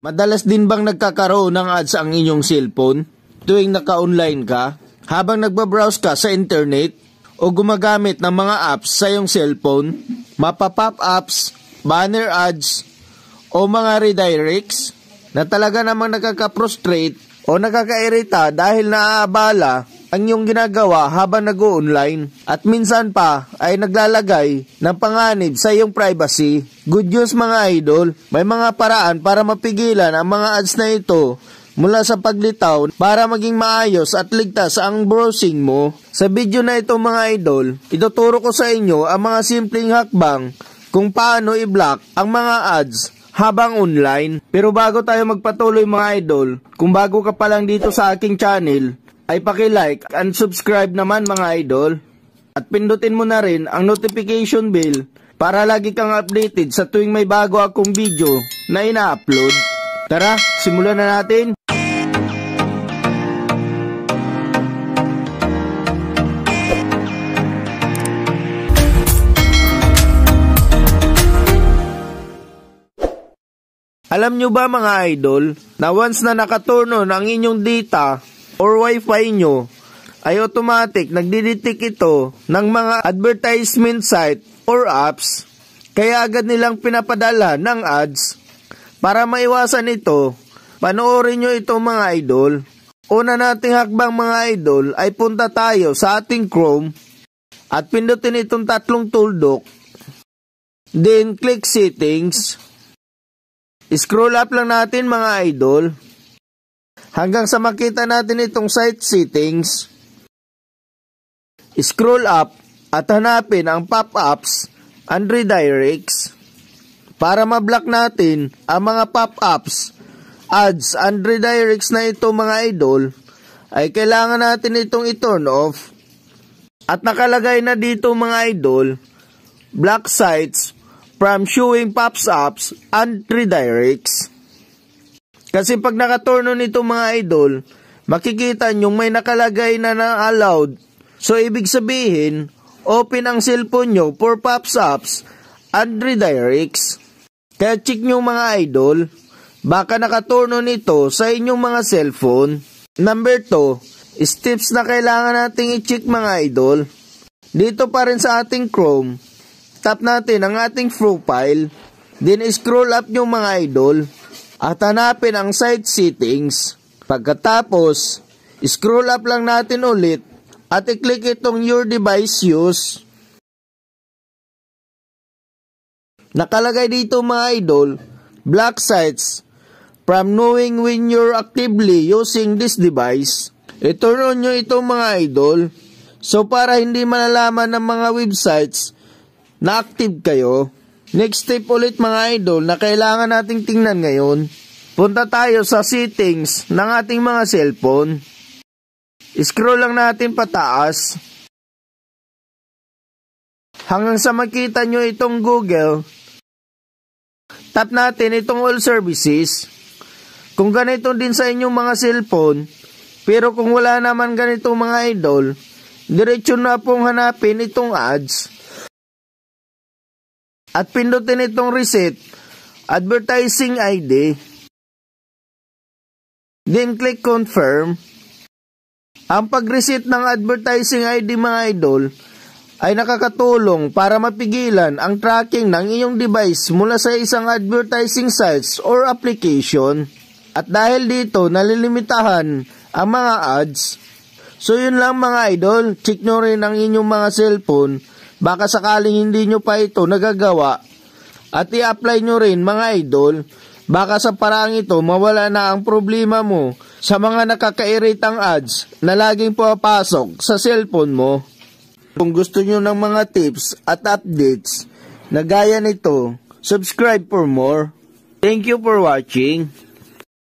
Madalas din bang nagkakaroon ng ads ang inyong cellphone tuwing naka-online ka, habang nagbabrowse ka sa internet o gumagamit ng mga apps sa iyong cellphone, mapapop ups, banner ads o mga redirects na talaga namang nakaka-frustrate o nakakairita dahil naaabala ang iyong ginagawa habang nag-o-online at minsan pa ay naglalagay ng panganib sa iyong privacy. Good news mga idol, may mga paraan para mapigilan ang mga ads na ito mula sa paglitaw para maging maayos at ligtas ang browsing mo. Sa video na ito mga idol, ituturo ko sa inyo ang mga simpleng hakbang kung paano i-block ang mga ads habang online. Pero bago tayo magpatuloy mga idol, kung bago ka pa lang dito sa aking channel, ay paki-like and subscribe naman mga idol. At pindutin mo na rin ang notification bell para lagi kang updated sa tuwing may bago akong video na ina-upload. Tara, simulan na natin! Alam nyo ba mga idol, na once na nakaturn on ang inyong data or wifi nyo, ay automatic nagdidetect ito ng mga advertisement site or apps, kaya agad nilang pinapadala ng ads. Para maiwasan ito, panoorin nyo ito mga idol. Una nating hakbang mga idol ay punta tayo sa ating Chrome at pindutin itong tatlong tuldok. Then click settings. Scroll up lang natin mga idol hanggang sa makita natin itong site settings. Scroll up at hanapin ang pop-ups and redirects. Para ma-block natin ang mga pop-ups, ads and redirects na ito mga idol, ay kailangan natin itong i-turn off. At nakalagay na dito mga idol, block sites from showing pop-ups and redirects. Kasi pag naka-turn on ito mga idol, makikita nyo may nakalagay na allowed. So ibig sabihin, open ang cellphone nyo for pop-ups and redirects. Kaya check nyo mga idol, baka naka-turn on ito sa inyong mga cellphone. Number 2, steps na kailangan nating i-check mga idol. Dito pa rin sa ating Chrome, tap natin ang ating profile, then scroll up nyo mga idol, at hanapin ang site settings. Pagkatapos, scroll up lang natin ulit, at i-click itong your device use. Nakalagay dito mga idol, block sites from knowing when you're actively using this device. I-turn on nyo ito mga idol, so para hindi malalaman ng mga websites na active kayo. Next step ulit mga idol na kailangan nating tingnan ngayon. Punta tayo sa settings ng ating mga cellphone. Scroll lang natin pataas hanggang sa makita nyo itong Google. Tap natin itong all services. Kung ganito din sa inyong mga cellphone, pero kung wala naman ganito mga idol, diretso na pong hanapin itong ads. At pindutin itong reset advertising ID. Then click confirm. Ang pag-reset ng advertising ID mga idol ay nakakatulong para mapigilan ang tracking ng iyong device mula sa isang advertising sites or application. At dahil dito nalilimitahan ang mga ads. So yun lang mga idol, check nyo rin ang inyong mga cellphone. Baka sakaling hindi nyo pa ito nagagawa at i-apply nyo rin mga idol. Baka sa paraang ito mawala na ang problema mo sa mga nakakairitang ads na laging pumapasok sa cellphone mo. Kung gusto nyo ng mga tips at updates na gaya nito, subscribe for more. Thank you for watching.